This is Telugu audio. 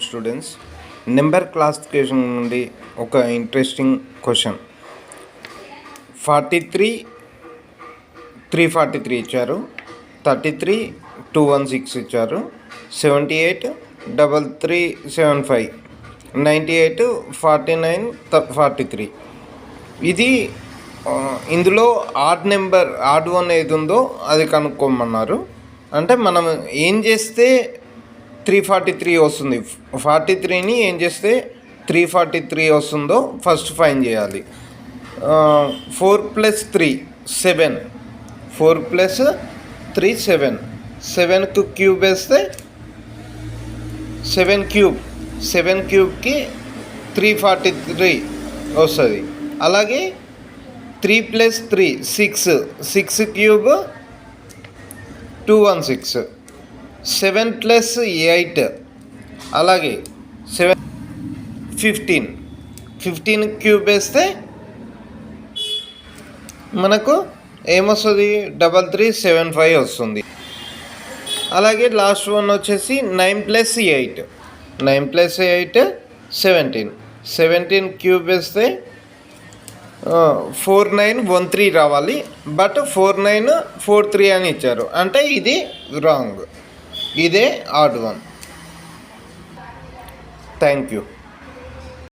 స్టూడెంట్స్. నెంబర్ క్లాసిఫికేషన్ నుండి ఒక ఇంట్రెస్టింగ్ క్వశ్చన్. 43 343 ఇచ్చారు, 33 216 ఇచ్చారు, 78 3375, 98 49 43. ఇది ఇందులో ఆడ్ వన్ ఏది ఉందో అది కనుక్కోమన్నారు. అంటే మనం ఏం చేస్తే 343 వస్తుంది, 43ని ఏం చేస్తే 343 వస్తుందో ఫస్ట్ ఫైండ్ చేయాలి. 4 + 3 7, 4 + 3 7, 7కు క్యూబ్ వేస్తే 7 క్యూబ్, 7 క్యూబ్కి 343 వస్తుంది. అలాగే 3 + 3 6, 6 క్యూబ్ 216, 7 + 8 అలాగే 7 15, 15 క్యూబ్ వేస్తే మనకు ఏమొస్తుంది 3375 వస్తుంది. అలాగే లాస్ట్ వన్ వచ్చేసి 9 + 8, 9 + 8 17, 17 క్యూబ్ వేస్తే 4913 రావాలి. బట్ 4943 అని ఇచ్చారు, అంటే ఇది రాంగ్. ఇదే ఆడ్ వన్. Thank you.